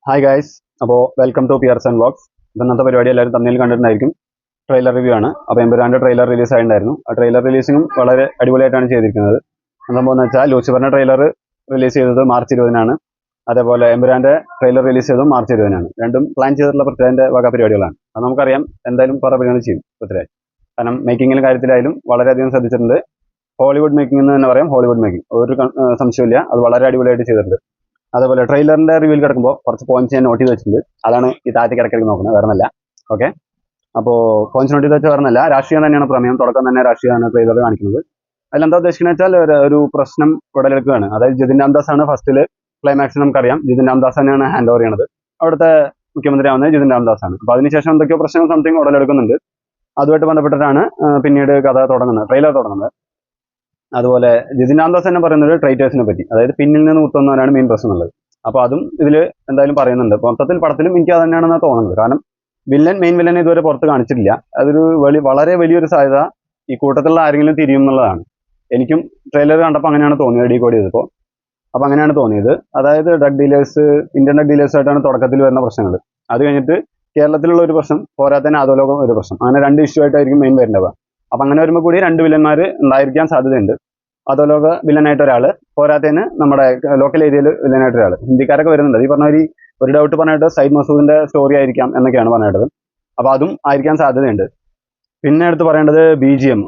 Hi guys. അപ്പോൾ welcome to പിയർസ് and vlogs. ഇന്നത്തെ പരിപാടി എല്ലാവരും തമ്മിൽ കണ്ടിട്ടുണ്ടായിരിക്കും. ട്രെയിലർ റിവ്യൂ ആണ്. അപ്പോൾ എമ്പുരാൻ്റെ ട്രെയിലർ റിലീസ് ആയിട്ടുണ്ടായിരുന്നു. ആ ട്രെയിലർ റിലീസിങ്ങും വളരെ അടിപൊളിയായിട്ടാണ് ചെയ്തിരിക്കുന്നത്. എന്താണെന്ന് വെച്ചാൽ ലൂസിഫറിൻ്റെ ട്രെയിലർ റിലീസ് ചെയ്തത് മാർച്ച് 20-നാണ്. അതേപോലെ എമ്പുരാൻ്റെ ട്രെയിലർ റിലീസ് ചെയ്തതും മാർച്ച് 20-നാണ്. രണ്ടും പ്ലാൻ ചെയ്തിട്ടുള്ള പൃഥ്വിരാജിൻ്റെ വക പരിപാടികളാണ്. അത് നമുക്കറിയാം, എന്തായാലും കുറേ പരിപാടി ചെയ്യും പൃഥ്വിരാജ്. കാരണം മേക്കിങ്ങിലും കാര്യത്തിലായാലും വളരെയധികം ശ്രദ്ധിച്ചിട്ടുണ്ട്. ഹോളിവുഡ് മേക്കിംഗ് എന്ന് തന്നെ പറയാം. ഹോളിവുഡ് മേക്കിംഗ് ഒരു സംശയമില്ല, അത് വളരെ അടിപൊളിയായിട്ട് ചെയ്തിട്ടുണ്ട്. അതേപോലെ ട്രെയിലറിന്റെ റിവ്യൂവിൽ കിടക്കുമ്പോൾ കുറച്ച് പോയിന്റ്സ് ഞാൻ നോട്ട് ചെയ്ത് വെച്ചിട്ടുണ്ട്. അതാണ് ഈ താഴത്തേക്ക് ഇടയ്ക്കിടയ്ക്ക് നോക്കുന്നത്, വേറെ ഒന്നല്ല. ഓക്കെ, അപ്പോൾ പോയിന്റ്സ് നോട്ട് ചെയ്ത് വെച്ചാൽ വേറെ ഒന്നല്ല, രാഷ്ട്രീയം തന്നെയാണ് പ്രമേയം. തുടക്കം തന്നെ രാഷ്ട്രീയമാണ് ട്രെയിലർ കാണിക്കുന്നത്. അതിലെന്താ ഉദ്ദേശിക്കുന്നത് വെച്ചാൽ ഒരു പ്രശ്നം ഉടലെടുക്കുകയാണ്. അതായത് ജിതിൻ രാംദാസ് ആണ് ഫസ്റ്റിൽ. ക്ലൈമാക്സിൽ നമുക്കറിയാം ജിതിൻ രാംദാസ് തന്നെയാണ് ഹാൻഡ് ഓവർ ചെയ്യണത്. അവിടുത്തെ മുഖ്യമന്ത്രി ആവുന്നത് ജിതിൻ രാംദാസ് ആണ്. അപ്പോൾ അതിനുശേഷം എന്തൊക്കെയോ പ്രശ്നങ്ങൾ സംതിങ് ഉടലെടുക്കുന്നുണ്ട്. അതുമായിട്ട് ബന്ധപ്പെട്ടിട്ടാണ് പിന്നീട് കഥ തുടങ്ങുന്നത്, ട്രെയിലർ തുടങ്ങുന്നത്. അതുപോലെ ജിതിൻ രാംദാസ് തന്നെ പറയുന്നത് ട്രൈറ്റേഴ്സിനെ പറ്റി, അതായത് പിന്നിൽ നിന്ന് കുത്തുന്നവരാണ് മെയിൻ പ്രശ്നം എന്നുള്ളത്. അപ്പോൾ അതും ഇതിൽ എന്തായാലും പറയുന്നുണ്ട്. മൊത്തത്തിൽ പടത്തിലും എനിക്ക് അത് തന്നെയാണെന്ന് തോന്നുന്നത്. കാരണം മെയിൻ വില്ലനെ ഇതുവരെ പുറത്ത് കാണിച്ചിട്ടില്ല. അതൊരു വളരെ വലിയൊരു സാധ്യത ഈ കൂട്ടത്തിലുള്ള ആരെങ്കിലും തിരിയും എന്നുള്ളതാണ്. എനിക്കും ട്രെയിലർ കണ്ടപ്പോൾ അങ്ങനെയാണ് തോന്നിയത്, ഡീകോഡ് ചെയ്തപ്പോൾ. അപ്പോൾ അങ്ങനെയാണ് തോന്നിയത്. അതായത് ഡ്രഗ് ഡീലേഴ്സ്, ഇന്ത്യൻ ഡ്രഗ് ഡീലേഴ്സായിട്ടാണ് തുടക്കത്തിൽ വരുന്ന പ്രശ്നങ്ങൾ. അത് കഴിഞ്ഞിട്ട് കേരളത്തിലുള്ള ഒരു പ്രശ്നം, പോരാത്തന്നെ അധോലോകം ഒരു പ്രശ്നം. അങ്ങനെ രണ്ട് ഇഷ്യൂ ആയിട്ടായിരിക്കും മെയിൻ വരുന്നത്. അപ്പം അങ്ങനെ വരുമ്പോൾ കൂടി രണ്ട് വില്ലന്മാർ ഉണ്ടായിരിക്കാൻ സാധ്യതയുണ്ട്. അധോലോക വില്ലനായിട്ട് ഒരാൾ, പോരാത്തതിന് നമ്മുടെ ലോക്കൽ ഏരിയയിൽ വില്ലനായിട്ട് ഒരാൾ. ഹിന്ദിക്കാരൊക്കെ വരുന്നുണ്ട്. ഈ പറഞ്ഞ ഒരു ഡൗട്ട് പറഞ്ഞിട്ട് സയ്യിദ് മസൂദിന്റെ സ്റ്റോറി ആയിരിക്കാം എന്നൊക്കെയാണ് പറഞ്ഞിട്ടത്. അപ്പോൾ അതും ആയിരിക്കാൻ സാധ്യതയുണ്ട്. പിന്നെ എടുത്ത് പറയേണ്ടത് BGM.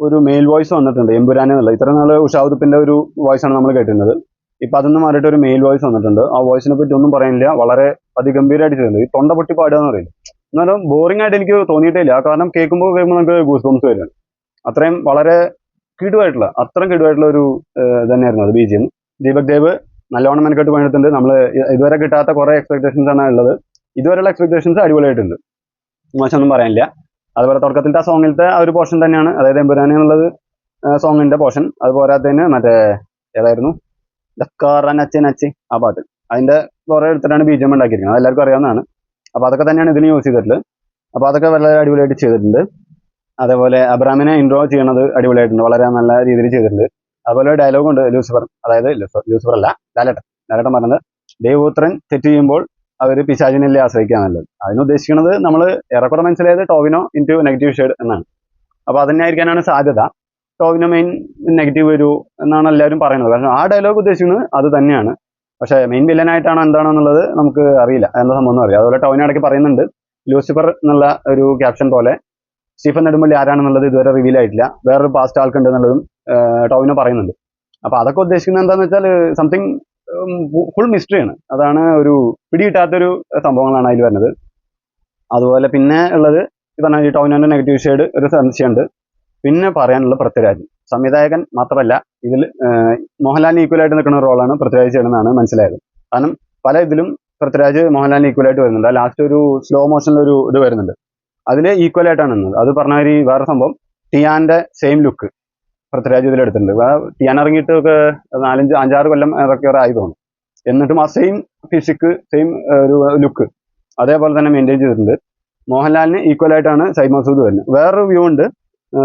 ഒരു മെയിൽ വോയിസ് വന്നിട്ടുണ്ട്, എമ്പുരാൻ എന്നുള്ള. ഇത്ര നാൾ ഉഷാദുപ്പിന്റെ ഒരു വോയിസ് ആണ് നമ്മൾ കേട്ടിരുന്നത്. ഇപ്പം അതൊന്നും മാറിയിട്ട് ഒരു മെയിൽ വോയിസ് വന്നിട്ടുണ്ട്. ആ വോയിസിനെ പറ്റി ഒന്നും പറയാനില്ല, വളരെ അതിഗംഭീരമായിട്ട് ചെയ്തിട്ടുണ്ട്. ഈ തൊണ്ട പൊട്ടി പാടുക എന്ന് പറയില്ല, എന്നാലും ബോറിംഗ് ആയിട്ട് എനിക്ക് തോന്നിയിട്ടില്ല. കാരണം കേൾക്കുമ്പോൾ നമുക്ക് ഗൂസ് ബംസ് വരികയാണ്. അത്രയും വളരെ കിടുവായിട്ടുള്ള ഒരു തന്നെയായിരുന്നു അത്. BGM ദീപക് ദേവ് നല്ലവണ്ണം മെനക്കെട്ട് പണിയെടുത്തിട്ടുണ്ട്. നമ്മൾ ഇതുവരെ കിട്ടാത്ത കുറേ എക്സ്പെക്ടേഷൻസ് ആണ് ഉള്ളത്. ഇതുവരെയുള്ള എക്സ്പെക്ടേഷൻസ് അടിപൊളിയായിട്ടുണ്ട്, മോശമൊന്നും പറയാനില്ല. അതുപോലെ തുടക്കത്തിലത്തെ ആ സോങ്ങിലത്തെ ആ ഒരു പോർഷൻ തന്നെയാണ്, അതായത് എമ്പുരാനി എന്നുള്ളത് സോങ്ങിന്റെ പോർഷൻ. അത് പോരാത്തതിന് മറ്റേ ഏതായിരുന്നു, നച്ച് ആ പാട്ട്, അതിന്റെ കുറേ എടുത്തിട്ടാണ് BGM ഉണ്ടാക്കിയിരിക്കുന്നത്. അത് എല്ലാവർക്കും അറിയാവുന്നതാണ്. അപ്പോൾ അതൊക്കെ തന്നെയാണ് ഇതിന് യൂസ് ചെയ്തിട്ടുള്ളത്. അപ്പോൾ അതൊക്കെ വളരെ അടിപൊളിയായിട്ട് ചെയ്തിട്ടുണ്ട്. അതേപോലെ അബ്രാമിനെ ഇൻട്രോ ചെയ്യണത് അടിപൊളിയായിട്ടുണ്ട്, വളരെ നല്ല രീതിയിൽ ചെയ്തിട്ടുണ്ട്. അതുപോലെ ഡയലോഗ് ഉണ്ട് ലൂസിഫർ, അതായത് ലൂസിഫർ അല്ല, ലാലേട്ടൻ പറഞ്ഞത് ദേവപുത്രൻ തെറ്റ് ചെയ്യുമ്പോൾ അവർ പിശാചിനല്ലേ ആശ്രയിക്കുക എന്നുള്ളത്. അതിനുദ്ദേശിക്കുന്നത് നമ്മൾ ഏറെക്കുറെ മനസ്സിലായത് ടോവിനോ ഇൻറ്റു നെഗറ്റീവ് ഷെയ്ഡ് എന്നാണ്. അപ്പോൾ അതന്നെ ആയിരിക്കാനാണ് സാധ്യത. ടോവിനോ മെയിൻ നെഗറ്റീവ് വരൂ എന്നാണ് എല്ലാവരും പറയുന്നത്. കാരണം ആ ഡയലോഗ് ഉദ്ദേശിക്കുന്നത് അത് തന്നെയാണ്. പക്ഷേ മെയിൻ വില്ലനായിട്ടാണോ എന്താണോ എന്നുള്ളത് നമുക്ക് അറിയില്ല, എന്താ സംഭവം അറിയാം. അതുപോലെ ടോവിനോ ഇടയ്ക്ക് പറയുന്നുണ്ട് ലൂസിഫർ എന്നുള്ള ഒരു ക്യാപ്ഷൻ പോലെ സ്റ്റീഫൻ നെടുമ്പള്ളി ആരാണെന്നുള്ളത് ഇതുവരെ റിവീൽ ആയിട്ടില്ല. വേറൊരു പാസ്റ്റ് ആൾക്കുണ്ട് എന്നുള്ളതും ടോവിനോ പറയുന്നുണ്ട്. അപ്പോൾ അതൊക്കെ ഉദ്ദേശിക്കുന്നത് എന്താണെന്ന് വെച്ചാൽ സംതിങ് ഫുൾ മിസ്റ്ററിയാണ്. അതാണ് ഒരു പിടികിട്ടാത്തൊരു സംഭവങ്ങളാണ് അതിൽ വരുന്നത്. അതുപോലെ പിന്നെ ഉള്ളത് ഈ പറഞ്ഞ ഈ ടോവിനോന്റെ നെഗറ്റീവ് ഷെയ്ഡ് ഒരു സംശയമുണ്ട്. പിന്നെ പറയാനുള്ള പൃഥ്വിരാജ് സംവിധായകൻ മാത്രമല്ല, ഇതിൽ മോഹൻലാലിന് ഈക്വലായിട്ട് നിൽക്കുന്ന റോളാണ് പൃഥ്വിരാജ് ചെയ്യണമെന്നാണ് മനസ്സിലായത്. കാരണം പല ഇതിലും പൃഥ്വിരാജ് മോഹൻലാലിന് ഈക്വലായിട്ട് വരുന്നുണ്ട്. ലാസ്റ്റ് ഒരു സ്ലോ മോഷനിലൊരു ഇത് വരുന്നുണ്ട്, അതിൽ ഈക്വൽ ആയിട്ടാണ് നിന്നത്. അത് പറഞ്ഞ വേറെ സംഭവം, ടിയാന്റെ സെയിം ലുക്ക് പൃഥ്വിരാജ് ഇതിലെടുത്തിട്ടുണ്ട്. ടിയാൻ ഇറങ്ങിയിട്ട് ഒക്കെ 5-6 കൊല്ലം ഇറക്കിയവരെ ആയി തോന്നും. എന്നിട്ടും ആ സെയിം ഫിസിക്ക്, സെയിം ഒരു ലുക്ക് അതേപോലെ തന്നെ മെയിൻറ്റെയിൻ ചെയ്തിട്ടുണ്ട്. മോഹൻലാലിന് ഈക്വൽ ആയിട്ടാണ് സയ്യിദ് മസൂദ് വരുന്നത്. വേറൊരു വ്യൂ ഉണ്ട്,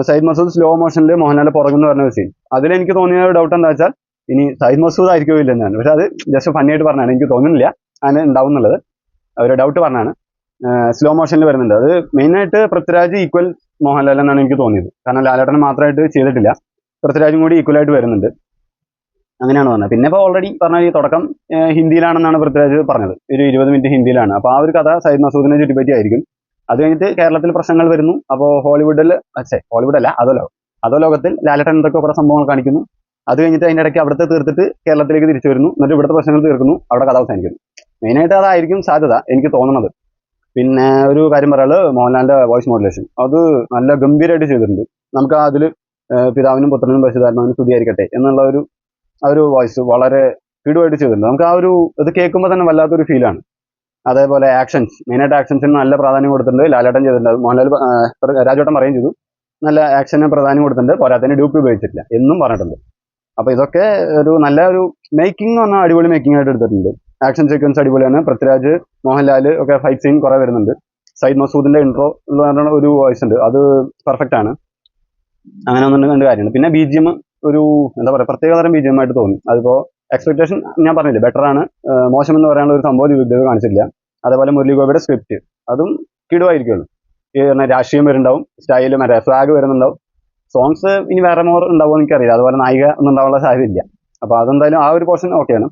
സയ്യിദ് മസൂദ് സ്ലോ മോഷനിൽ മോഹൻലാലിന്റെ പുറകുന്ന് പറഞ്ഞ ഒരു സീൻ. അതിലെനിക്ക് തോന്നിയ ഡൗട്ട് എന്താ വെച്ചാൽ ഇനി സയ്യിദ് മസൂദ് ആയിരിക്കുമോ ഇല്ലെന്നാണ്. പക്ഷെ അത് ജസ്റ്റ് ഫണ്ണിയായിട്ട് പറഞ്ഞാണ്, എനിക്ക് തോന്നുന്നില്ല അങ്ങനെ ഉണ്ടാവും എന്നുള്ളത്. ഒരു ഡൗട്ട് പറഞ്ഞാണ്. സ്ലോ മോഷനിൽ വരുന്നുണ്ട്. അത് മെയിനായിട്ട് പൃഥ്വിരാജ് ഈക്വൽ മോഹൻലാൽ എന്നാണ് എനിക്ക് തോന്നിയത്. കാരണം ലാലേട്ടനെ മാത്രമായിട്ട് ചെയ്തിട്ടില്ല, പൃഥ്വിരാജും കൂടി ഈക്വലായിട്ട് വരുന്നുണ്ട്. അങ്ങനെയാണ് പറഞ്ഞത്. പിന്നെ ഇപ്പോൾ ഓൾറെഡി പറഞ്ഞ ഈ തുടക്കം ഹിന്ദിയിലാണെന്നാണ് പൃഥ്വിരാജ് പറഞ്ഞത്, ഒരു 20 മിനിറ്റ് ഹിന്ദിയിലാണ്. അപ്പോൾ ആ ഒരു കഥ സയ്യിദ് മസൂദിനെ ചുറ്റിപ്പറ്റി ആയിരിക്കും. അത് കഴിഞ്ഞിട്ട് കേരളത്തിൽ പ്രശ്നങ്ങൾ വരുന്നു. അപ്പോൾ ഹോളിവുഡല്ല അധോലോകത്തിൽ ലാലേട്ടൻ എന്തൊക്കെ കുറേ സംഭവങ്ങൾ കാണിക്കുന്നു. അത് കഴിഞ്ഞിട്ട് അതിൻ്റെ ഇടയ്ക്ക് അവിടുത്തെ തീർത്തിട്ട് കേരളത്തിലേക്ക് തിരിച്ചു വരുന്നു. എന്നിട്ട് ഇവിടുത്തെ പ്രശ്നങ്ങൾ തീർക്കുന്നു, അവിടെ കഥ അവസാനിക്കുന്നു. മെയിനായിട്ട് അതായിരിക്കും സാധ്യത എനിക്ക് തോന്നുന്നത്. പിന്നെ ഒരു കാര്യം പറയാനുള്ളത് മോഹൻലാലിന്റെ വോയിസ് മോഡുലേഷൻ, അത് നല്ല ഗംഭീരമായിട്ട് ചെയ്തിട്ടുണ്ട്. നമുക്ക് അതിൽ പിതാവിനും പുത്രനും പരിശുദ്ധാത്മാവിനും സ്തുതിയായിരിക്കട്ടെ എന്നുള്ള ഒരു വോയിസ് വളരെ കിടുവായിട്ട് ചെയ്തിട്ടുണ്ട്. നമുക്ക് ആ ഒരു ഇത് കേൾക്കുമ്പോൾ തന്നെ വല്ലാത്തൊരു ഫീലാണ്. അതേപോലെ ആക്ഷൻസ്, മെയിനായിട്ട് ആക്ഷൻസിന് നല്ല പ്രാധാന്യം കൊടുത്തിട്ടുണ്ട്. ലാലേട്ടൻ ചെയ്തിട്ടുണ്ട്, മോഹൻലാൽ രാജേട്ടൻ പറയുകയും ചെയ്തു നല്ല ആക്ഷന് പ്രാധാന്യം കൊടുത്തിട്ടുണ്ട്. പോരാത്തതിന് ഡ്യൂപ്പ് ഉപയോഗിച്ചിട്ടില്ല എന്നും പറഞ്ഞിട്ടുണ്ട്. അപ്പോൾ ഇതൊക്കെ ഒരു നല്ല ഒരു മേക്കിംഗ് പറഞ്ഞാൽ അടിപൊളി മേക്കിംഗ് ആയിട്ട് എടുത്തിട്ടുണ്ട്. ആക്ഷൻ സീക്വൻസ് അടിപൊളിയാണ്. പൃഥ്വിരാജ്, മോഹൻലാൽ ഒക്കെ ഫൈറ്റ് സീൻ കുറേ വരുന്നുണ്ട്. സയ്യിദ് മസൂദിന്റെ ഇൻട്രോ എന്ന് ഒരു വോയിസ് ഉണ്ട്, അത് പെർഫെക്റ്റ് ആണ്. അങ്ങനെ ഒന്നും കണ്ട് കാര്യമുണ്ട്. പിന്നെ BGM ഒരു എന്താ പറയുക, പ്രത്യേകതരം BGM ആയിട്ട് തോന്നി. അതിപ്പോൾ എക്സ്പെക്ടേഷൻ ഞാൻ പറഞ്ഞില്ലേ ബെറ്റർ ആണ്. മോശം എന്ന് പറയാനുള്ള ഒരു സംഭവം ദിലീപ് ദേവ് കാണിച്ചില്ല. അതേപോലെ മുരളി ഗോപിയുടെ സ്ക്രിപ്റ്റ് അതും കിടുവായിരിക്കുള്ളൂ. ഈ രാഷ്ട്രീയം വരുന്നുണ്ടാവും, സ്റ്റൈല് മറ്റേ ഫ്ലാഗ് വരുന്നുണ്ടാവും. സോങ്സ് ഇനി വേറെ മോർ ഉണ്ടാവുമോ എനിക്കറിയില്ല. അതുപോലെ നായിക ഒന്നും ഉണ്ടാവാനുള്ള സാധ്യതയില്ല. അപ്പോൾ അതെന്തായാലും ആ ഒരു പോർഷൻ ഓക്കെയാണ്.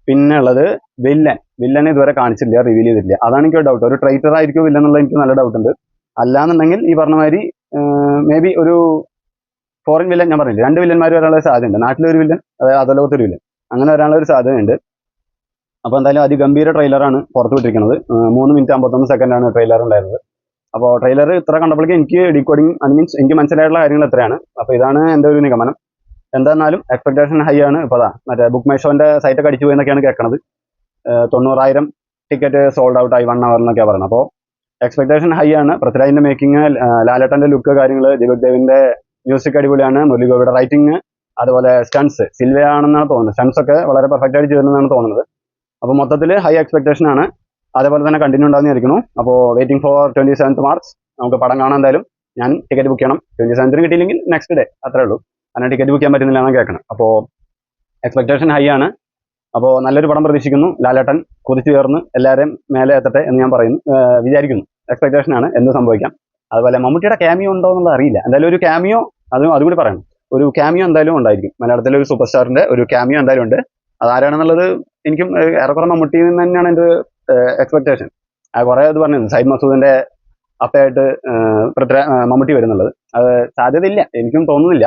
പിന്നെ ഉള്ളത് വില്ലനെ ഇതുവരെ കാണിച്ചില്ല, റിവീൽ ചെയ്തിട്ടില്ല. അതാണ് എനിക്ക് ഡൗട്ട്. ഒരു ട്രൈറ്റർ ആയിരിക്കും വില്ലൻ എന്നുള്ള എനിക്ക് നല്ല ഡൗട്ട് ഉണ്ട്. അല്ലാന്നുണ്ടെങ്കിൽ ഈ പറഞ്ഞ മാതിരി മേ ബി ഒരു ഫോറിൻ വില്ലൻ, ഞാൻ പറഞ്ഞില്ല 2 വില്ലന്മാർ വരാനുള്ള സാധ്യതയുണ്ട്. നാട്ടിലൊരു വില്ലൻ, അതായത് അധോലോകത്തൊരു വില്ലൻ, അങ്ങനെ വരാനുള്ള ഒരു സാധ്യതയുണ്ട്. അപ്പോൾ എന്തായാലും അതിഗംഭീര ട്രെയിലറാണ് പുറത്തു വിട്ടിരിക്കുന്നത്. 3 മിനിറ്റ് 51 സെക്കൻഡാണ് ട്രെയിലർ ഉണ്ടായിരുന്നത്. അപ്പോൾ ട്രെയിലർ ഇത്ര കണ്ടപ്പോഴേക്കും എനിക്ക് ഡീകോഡിങ് മീൻസ് എനിക്ക് മനസ്സിലായിട്ടുള്ള കാര്യങ്ങൾ എത്രയാണ്. അപ്പോൾ ഇതാണ് എൻ്റെ ഒരു നിഗമനം. എന്തായിരുന്നാലും എക്സ്പെക്ടേഷൻ ഹൈ ആണ്. ഇപ്പോൾ അതാ മറ്റേ ബുക്ക് മൈ ഷോൻ്റെ സൈറ്റൊക്കെ അടിച്ചു പോയെന്നൊക്കെയാണ് കേൾക്കണത്. 90,000 ടിക്കറ്റ് സോൾഡ് ഔട്ട് ആയി 1 അവറിനൊക്കെയാണ് പറയുന്നത്. അപ്പോൾ എക്സ്പെക്ടേഷൻ ഹൈ ആണ്. പൃഥ്വിരാജിന്റെ മേക്കിംഗ്, ലാലേട്ടന്റെ ലുക്ക്, കാര്യങ്ങൾ, ദിലീപ് ദേവിന്റെ മ്യൂസിക് അടിപൊളിയാണ്. മുരളി ഗോപിയുടെ റൈറ്റിംഗ്, അതുപോലെ സ്റ്റൺസ് സിൽവയാണെന്നാണ് തോന്നുന്നത്. സ്റ്റൺസ് ഒക്കെ വളരെ പെർഫെക്റ്റ് ആയിട്ട് ചെയ്യുന്നതാണ് തോന്നുന്നത്. അപ്പോൾ മൊത്തത്തിൽ ഹൈ എക്സ്പെക്ടേഷൻ ആണ്. അതേപോലെ തന്നെ കണ്ടിന്യൂ ഉണ്ടാകുന്നതായിരിക്കുന്നു. അപ്പോൾ വെയിറ്റിംഗ് ഫോർ 27th മാർച്ച് നമുക്ക് പടം കാണാൻ. എന്തായാലും ഞാൻ ടിക്കറ്റ് ബുക്ക് ചെയ്യണം. 27th കിട്ടിയില്ലെങ്കിൽ നെക്സ്റ്റ് ഡേ, അത്രേ ഉള്ളൂ. അങ്ങനെ ടിക്കറ്റ് ബുക്ക് ചെയ്യാൻ പറ്റുന്നില്ല എന്നാണ് കേൾക്കണം. അപ്പോൾ എക്സ്പെക്ടേഷൻ ഹൈ ആണ്. അപ്പോൾ നല്ലൊരു പടം പ്രതീക്ഷിക്കുന്നു. ലാലേട്ടൻ കുതിച്ചു ചേർന്ന് എല്ലാവരെയും മേലെ എത്തട്ടെ എന്ന് ഞാൻ വിചാരിക്കുന്നു. എക്സ്പെക്ടേഷൻ ആണ്, എന്ത് സംഭവിക്കാം. അതുപോലെ മമ്മൂട്ടിയുടെ ക്യാമിയോ ഉണ്ടോ എന്നുള്ളത് അറിയില്ല. എന്തായാലും ഒരു ക്യാമിയോ അതുകൂടി പറയണം. ഒരു ക്യാമിയോ എന്തായാലും ഉണ്ടായിരിക്കും. മലയാളത്തിലെ ഒരു സൂപ്പർ സ്റ്റാറിന്റെ ഒരു ക്യാമിയോ എന്തായാലും ഉണ്ട്. അതാരാണെന്നുള്ളത് എനിക്കും ഏറെക്കുറെ മമ്മൂട്ടിയിൽ നിന്ന് തന്നെയാണ് എൻ്റെ എക്സ്പെക്ടേഷൻ. കുറേ ഇത് പറഞ്ഞു സൈദ് മസൂദിന്റെ അപ്പയായിട്ട് മമ്മൂട്ടി വരുന്നുള്ളത്. അത് സാധ്യതയില്ല, എനിക്കും തോന്നുന്നില്ല.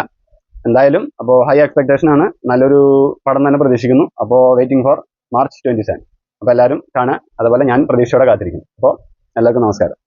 എന്തായാലും അപ്പോൾ ഹൈ എക്സ്പെക്ടേഷൻ ആണ്. നല്ലൊരു പടം തന്നെ പ്രതീക്ഷിക്കുന്നു. അപ്പോൾ വെയിറ്റിംഗ് ഫോർ March 27. അപ്പോൾ എല്ലാവരും കാണുക. അതുപോലെ ഞാൻ പ്രതീക്ഷയോടെ കാത്തിരിക്കുന്നു. അപ്പോൾ എല്ലാവർക്കും നമസ്കാരം.